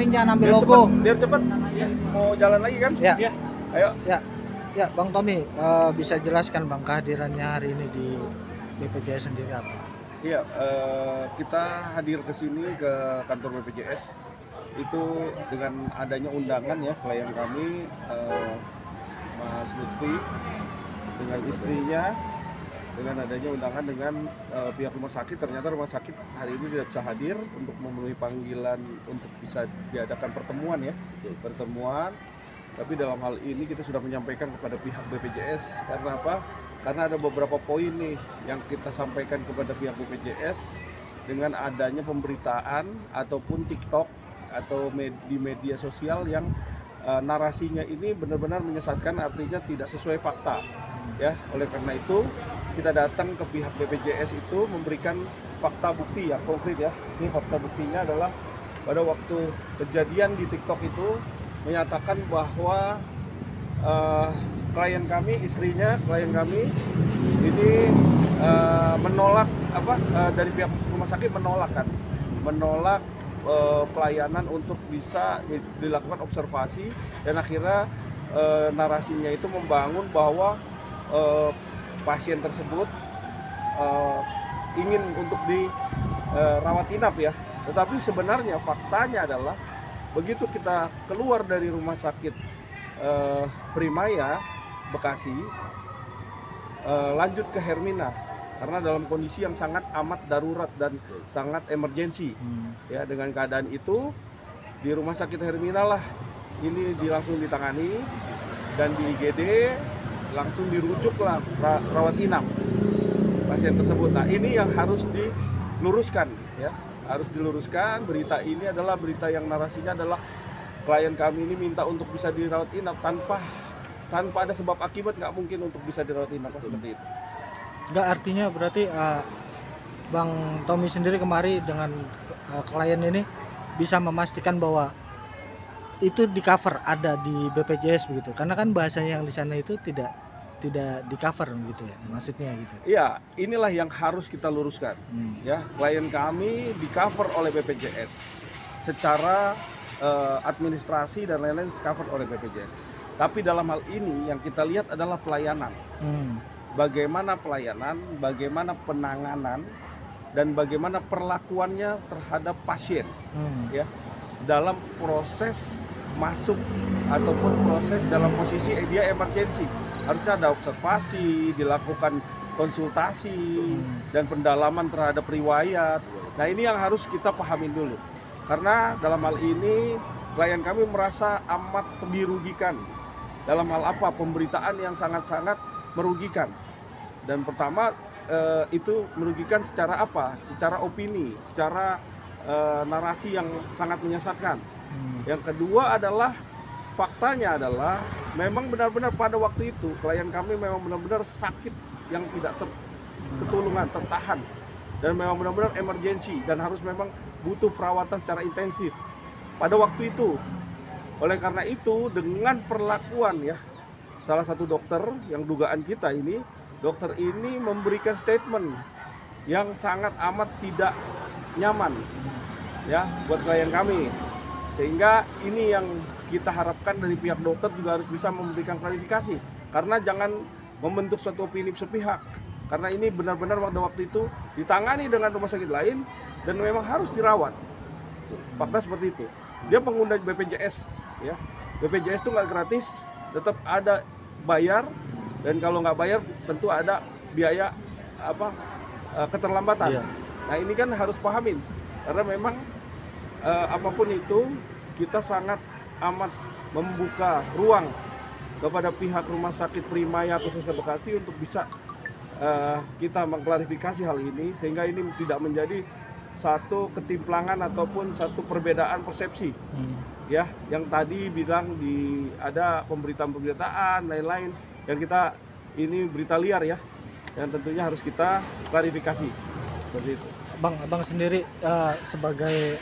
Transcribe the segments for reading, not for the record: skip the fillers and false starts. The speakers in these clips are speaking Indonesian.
penting jangan ambil logo. Biar cepet. Mau jalan lagi kan? Ya. Ayo. Ya, Bang Tommy, bisa jelaskan Bang kehadirannya hari ini di BPJS sendiri apa? Iya, kita hadir ke sini ke kantor BPJS itu dengan adanya undangan ya klien kami Mas Lutfi dengan istrinya, dengan adanya undangan dengan pihak rumah sakit. Ternyata rumah sakit hari ini tidak bisa hadir untuk memenuhi panggilan untuk bisa diadakan pertemuan ya, pertemuan. Tapi dalam hal ini kita sudah menyampaikan kepada pihak BPJS. Karena apa? Karena ada beberapa poin nih yang kita sampaikan kepada pihak BPJS dengan adanya pemberitaan ataupun TikTok atau di media sosial yang narasinya ini benar-benar menyesatkan, artinya tidak sesuai fakta. Ya, oleh karena itu kita datang ke pihak BPJS itu memberikan fakta bukti yang konkret ya. Ini fakta buktinya adalah pada waktu kejadian di TikTok itu menyatakan bahwa klien kami, istrinya klien kami ini menolak dari pihak rumah sakit menolak pelayanan untuk bisa dilakukan observasi, dan akhirnya narasinya itu membangun bahwa pasien tersebut ingin untuk dirawat inap ya. Tetapi sebenarnya faktanya adalah begitu kita keluar dari rumah sakit Primaya Bekasi, lanjut ke Hermina karena dalam kondisi yang sangat amat darurat dan sangat emergensi. Ya, dengan keadaan itu di rumah sakit Hermina lah ini langsung ditangani dan di IGD langsung dirujuklah rawat inap pasien tersebut. Nah, ini yang harus diluruskan ya. Harus diluruskan, berita ini adalah berita yang narasinya adalah klien kami ini minta untuk bisa dirawat inap tanpa ada sebab akibat, nggak mungkin untuk bisa dirawat inap seperti itu. Nggak, artinya berarti Bang Tommy sendiri kemari dengan klien ini bisa memastikan bahwa itu di cover ada di BPJS begitu, karena kan bahasanya yang di sana itu tidak di cover gitu ya, maksudnya gitu. Iya, inilah yang harus kita luruskan. Ya, klien kami di cover oleh BPJS secara administrasi dan lain-lain di cover oleh BPJS. Tapi dalam hal ini yang kita lihat adalah pelayanan. Bagaimana pelayanan, bagaimana penanganan, dan bagaimana perlakuannya terhadap pasien. Ya, dalam proses masuk ataupun proses dalam posisi dia emergensi. Harusnya ada observasi, dilakukan konsultasi dan pendalaman terhadap riwayat. Nah, ini yang harus kita pahamin dulu. Karena dalam hal ini klien kami merasa amat dirugikan. Dalam hal apa? Pemberitaan yang sangat-sangat merugikan. Dan pertama itu merugikan secara apa? Secara opini, secara narasi yang sangat menyesatkan. Yang kedua adalah faktanya adalah memang benar-benar pada waktu itu klien kami memang benar-benar sakit yang tidak ketulungan, tertahan, dan memang benar-benar emergensi dan harus memang butuh perawatan secara intensif pada waktu itu. Oleh karena itu dengan perlakuan ya salah satu dokter yang dugaan kita ini, dokter ini memberikan statement yang sangat amat tidak nyaman ya buat klien kami. Sehingga ini yang kita harapkan dari pihak dokter juga harus bisa memberikan klarifikasi. Karena jangan membentuk suatu opini sepihak. Karena ini benar-benar pada waktu itu ditangani dengan rumah sakit lain dan memang harus dirawat. Fakta seperti itu. Dia pengguna BPJS ya. BPJS itu nggak gratis, tetap ada bayar, dan kalau nggak bayar tentu ada biaya keterlambatan. Nah, ini kan harus pahamin. Karena memang apapun itu kita sangat amat membuka ruang kepada pihak rumah sakit Primaya khususnya Bekasi untuk bisa kita mengklarifikasi hal ini sehingga ini tidak menjadi satu ketimplangan ataupun satu perbedaan persepsi. Ya, yang tadi bilang ada pemberitaan lain-lain yang kita ini berita liar ya, yang tentunya harus kita klarifikasi seperti itu. Bang sendiri sebagai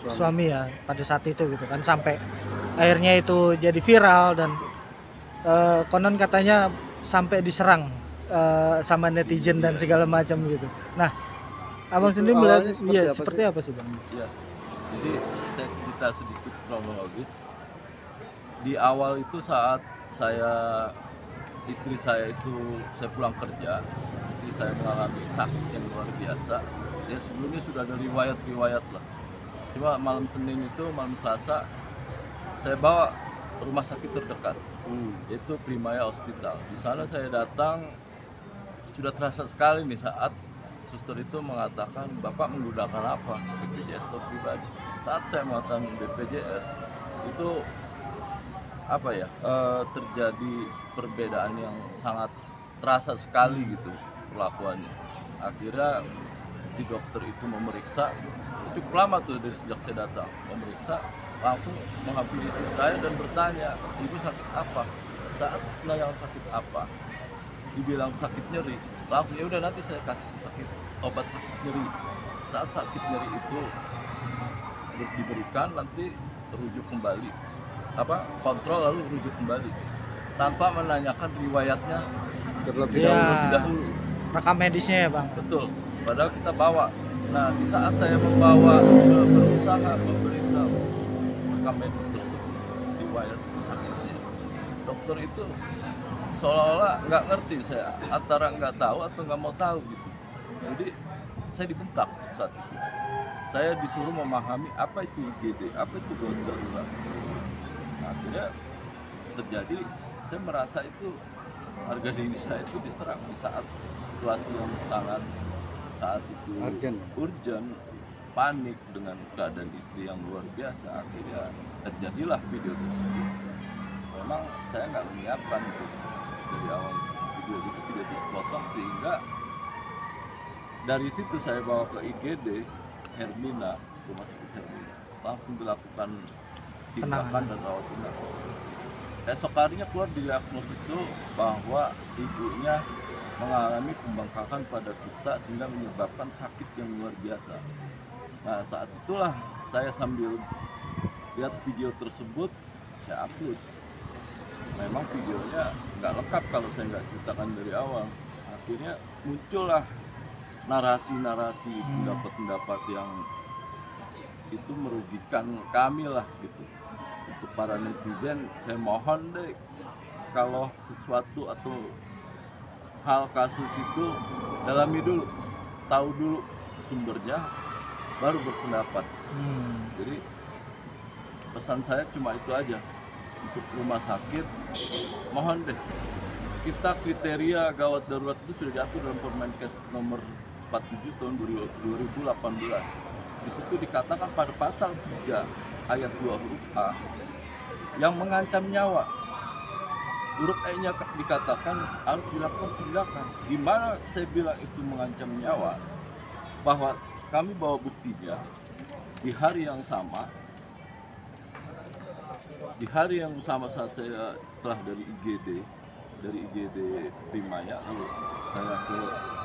suami ya pada saat itu gitu kan, sampai akhirnya itu jadi viral dan konon katanya sampai diserang sama netizen dan segala macam gitu. Nah, abang sendiri melihat seperti apa sih bang? Ya. Jadi saya cerita sedikit kronologis. Di awal itu saat istri saya pulang kerja, istri saya mengalami sakit yang luar biasa. Ya sebelumnya sudah ada riwayat lah. Cuma malam Senin itu, malam Selasa, saya bawa rumah sakit terdekat, yaitu Primaya Hospital. Di sana saya datang, sudah terasa sekali nih saat suster itu mengatakan, Bapak menggunakan apa? BPJS atau pribadi? Saat saya mengatakan BPJS, itu terjadi perbedaan yang sangat terasa sekali gitu perlakuannya. Akhirnya si dokter itu memeriksa, cukup lama tuh dari sejak saya datang, memeriksa, langsung menghampiri istri saya dan bertanya, ibu sakit apa? Saat yang sakit apa? Dibilang sakit nyeri, langsung ya udah nanti saya kasih obat sakit nyeri. Saat sakit nyeri itu diberikan, nanti rujuk kembali, kontrol lalu rujuk kembali, tanpa menanyakan riwayatnya terlebih dahulu. Rekam medisnya ya bang. Betul. Padahal kita bawa. Nah di saat saya berusaha memberitahu rekam medis tersebut, riwayat sakitnya, dokter itu seolah-olah nggak ngerti, saya antara nggak tahu atau nggak mau tahu gitu. Jadi saya dibentak saat itu. Saya disuruh memahami apa itu IGD, apa itu gawat darurat. Nah, akhirnya terjadi, saya merasa itu harga diri saya itu diserang di saat situasi yang sangat saat itu urgent, panik dengan keadaan istri yang luar biasa. Akhirnya terjadilah video tersebut. Memang saya nggak menyiapkan itu dari awal, video itu sepotong, sehingga dari situ saya bawa ke IGD Hermina, rumah sakit Hermina, langsung dilakukan tindakan dan rawat inap. Esok harinya keluar diagnosis itu bahwa ibunya mengalami pembengkakan pada kista sehingga menyebabkan sakit yang luar biasa. Nah saat itulah saya sambil lihat video tersebut, saya upload. Memang videonya nggak lengkap kalau saya nggak ceritakan dari awal. Akhirnya muncullah narasi-narasi, pendapat-pendapat yang itu merugikan kami lah gitu. Untuk para netizen, saya mohon deh, kalau sesuatu atau hal kasus itu dalami dulu, tahu dulu sumbernya, baru berpendapat. Jadi pesan saya cuma itu aja. Untuk rumah sakit, mohon deh, kita kriteria gawat darurat itu sudah jatuh dalam Permenkes nomor 47 tahun 2018. Di situ dikatakan pada pasal 3 ayat 2 huruf A yang mengancam nyawa. Huruf E-nya dikatakan harus dilakukan tindakan. Di mana saya bilang itu mengancam nyawa, bahwa kami bawa buktinya di hari yang sama. Di hari yang sama saat saya setelah dari IGD Primaya, lalu saya ke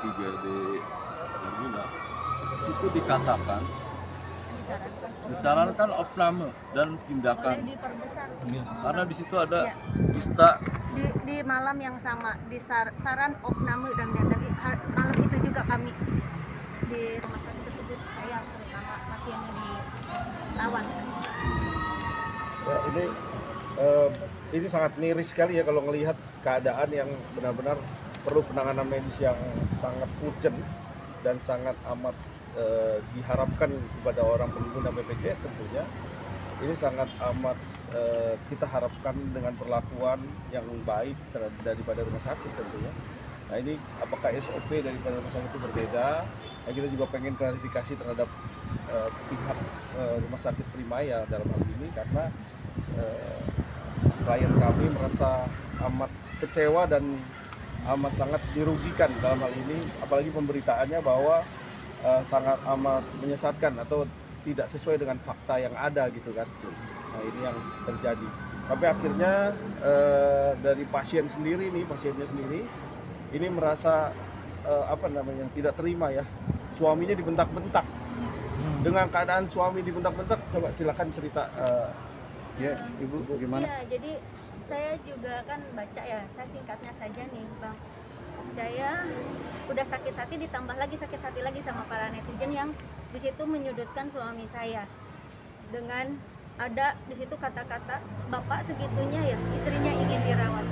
IGD Hermina, situ dikatakan disarankan opname dan tindakan. Boleh diperbesar. Karena di situ ada kista di malam yang sama saran opname dan malam itu juga kami di rumah sakit tersebut, saya terutama pasien yang dilawan. Ya, ini sangat miris sekali ya kalau melihat keadaan yang benar-benar perlu penanganan medis yang sangat urgent dan sangat amat diharapkan kepada orang pengguna BPJS tentunya. Ini sangat amat kita harapkan dengan perlakuan yang baik daripada rumah sakit tentunya. Nah ini apakah SOP daripada rumah sakit itu berbeda? Nah, kita juga pengen klarifikasi terhadap pihak rumah sakit Primaya dalam hal ini, karena klien kami merasa amat kecewa dan amat sangat dirugikan dalam hal ini, apalagi pemberitaannya bahwa sangat amat menyesatkan atau tidak sesuai dengan fakta yang ada gitu kan. Nah ini yang terjadi sampai akhirnya dari pasiennya sendiri ini merasa tidak terima ya, suaminya dibentak-bentak. Dengan keadaan suami dibentak-bentak, coba silakan cerita ya Ibu gimana? Ya, jadi saya juga kan baca ya, saya singkatnya saja nih Bang. Saya udah sakit hati, ditambah lagi sakit hati lagi sama para netizen yang di situ menyudutkan suami saya. dengan ada di situ kata-kata bapak segitunya ya istrinya ingin dirawat.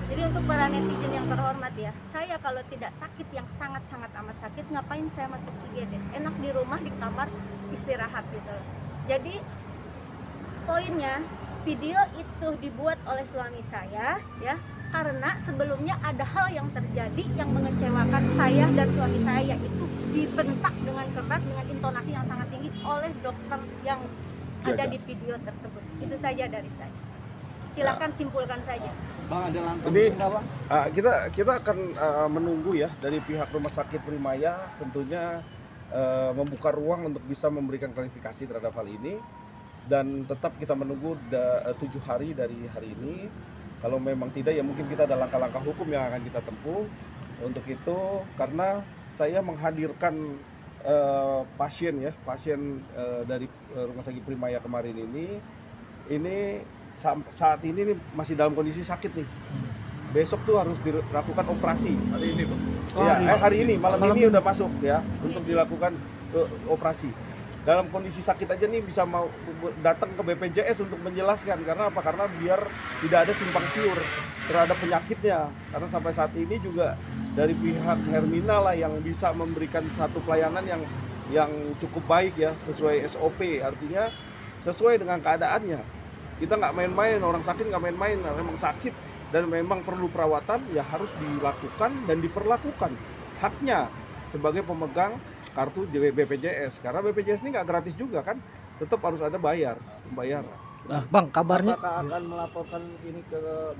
Jadi untuk para netizen yang terhormat ya, saya kalau tidak sakit yang sangat-sangat amat sakit, ngapain saya masuk IGD? Enak di rumah di kamar istirahat gitu loh. Jadi poinnya video itu dibuat oleh suami saya ya, karena sebelumnya ada hal yang terjadi yang mengecewakan saya dan suami saya, yaitu dibentak dengan keras dengan intonasi yang sangat tinggi oleh dokter yang ada di video tersebut. Itu saja dari saya. Silakan simpulkan saja. Bang, ada langkah Ini nggak, Bang? kita akan menunggu ya dari pihak Rumah Sakit Primaya, tentunya membuka ruang untuk bisa memberikan klarifikasi terhadap hal ini, dan tetap kita menunggu 7 hari dari hari ini. Kalau memang tidak ya mungkin kita ada langkah-langkah hukum yang akan kita tempuh. Untuk itu karena saya menghadirkan pasien dari Rumah Sakit Primaya kemarin ini saat ini nih masih dalam kondisi sakit nih. Besok tuh harus dilakukan operasi. Hari ini, Bang. Hari ini malam ini udah masuk ya untuk dilakukan operasi. Dalam kondisi sakit aja nih bisa mau datang ke BPJS untuk menjelaskan. Karena apa? Karena biar tidak ada simpang siur terhadap penyakitnya. Karena sampai saat ini juga dari pihak Hermina lah yang bisa memberikan satu pelayanan yang cukup baik ya, sesuai SOP. Artinya sesuai dengan keadaannya. Kita nggak main-main, orang sakit nggak main-main. Memang sakit dan memang perlu perawatan, ya harus dilakukan dan diperlakukan haknya sebagai pemegang kartu BPJS. Karena BPJS ini nggak gratis juga kan, tetap harus ada pembayaran. Nah, Bang, kabarnya Apakah akan melaporkan ini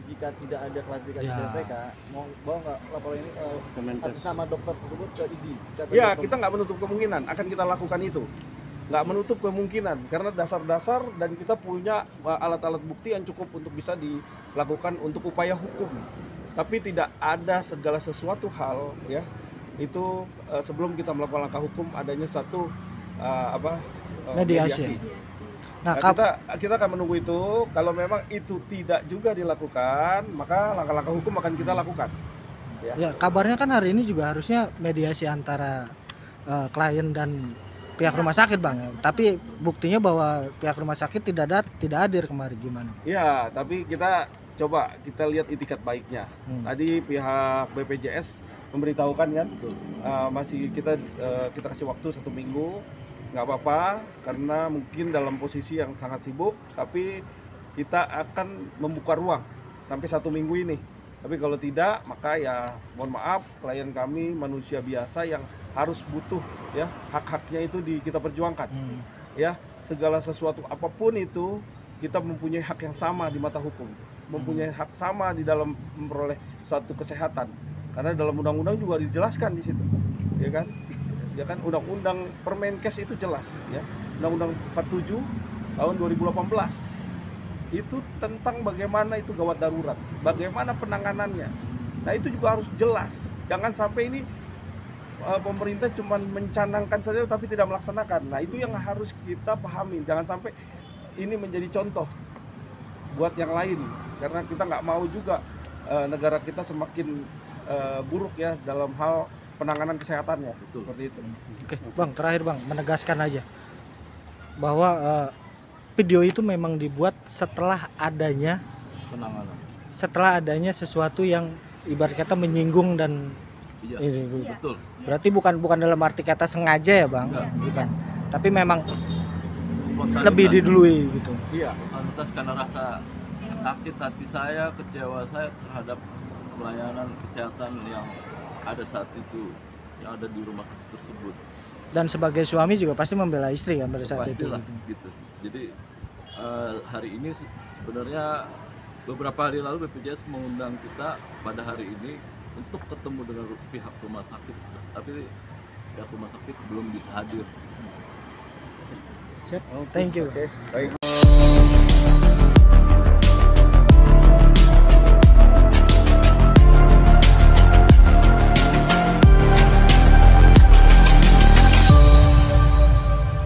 jika tidak ada klarifikasi Ya. BPK? Mau nggak laporan ini atas nama dokter tersebut ke ID? Ya, kita nggak menutup kemungkinan akan kita lakukan itu. Nggak menutup kemungkinan karena dasar-dasar dan kita punya alat-alat bukti yang cukup untuk bisa dilakukan untuk upaya hukum. Tapi tidak ada segala sesuatu hal ya itu sebelum kita melakukan langkah hukum adanya satu mediasi. nah, Kita akan menunggu itu. Kalau memang itu tidak juga dilakukan, maka langkah-langkah hukum akan kita lakukan. ya kabarnya kan hari ini juga harusnya mediasi antara klien dan pihak rumah sakit, Bang. Tapi buktinya bahwa pihak rumah sakit tidak hadir kemarin, gimana? Ya, tapi kita lihat itikat baiknya. Tadi pihak BPJS memberitahukan kan, masih kita kasih waktu 1 minggu, nggak apa-apa karena mungkin dalam posisi yang sangat sibuk, tapi kita akan membuka ruang sampai 1 minggu ini. Tapi kalau tidak, maka ya mohon maaf, klien kami manusia biasa yang harus butuh ya hak-haknya itu kita perjuangkan. Ya, segala sesuatu apapun itu kita mempunyai hak yang sama di mata hukum, mempunyai hak sama di dalam memperoleh suatu kesehatan. Karena dalam undang-undang juga dijelaskan di situ, ya kan? Ya kan, undang-undang Permenkes itu jelas, ya. Undang-undang 47 tahun 2018 itu tentang bagaimana itu gawat darurat, bagaimana penanganannya. Nah itu juga harus jelas. Jangan sampai ini pemerintah cuma mencanangkan saja tapi tidak melaksanakan. Nah itu yang harus kita pahami. Jangan sampai ini menjadi contoh buat yang lain, karena kita nggak mau juga negara kita semakin buruk ya dalam hal penanganan kesehatannya. Betul. Seperti itu. Oke, Bang, terakhir Bang, menegaskan aja bahwa video itu memang dibuat setelah adanya sesuatu yang ibarat kata menyinggung dan Iya, ini. betul. Berarti bukan dalam arti kata sengaja ya, Bang? Enggak. Bukan. Tapi memang Spontanitas. lebih didului gitu. Iya. Spontanitas karena rasa sakit hati saya, kecewa saya terhadap pelayanan kesehatan yang ada saat itu, yang ada di rumah sakit tersebut. Dan sebagai suami juga pasti membela istri kan pada saat itu. Pastilah gitu. Jadi hari ini sebenarnya beberapa hari lalu BPJS mengundang kita pada hari ini untuk ketemu dengan pihak rumah sakit, tapi pihak rumah sakit belum bisa hadir. Siap. Thank you. Oke, baik.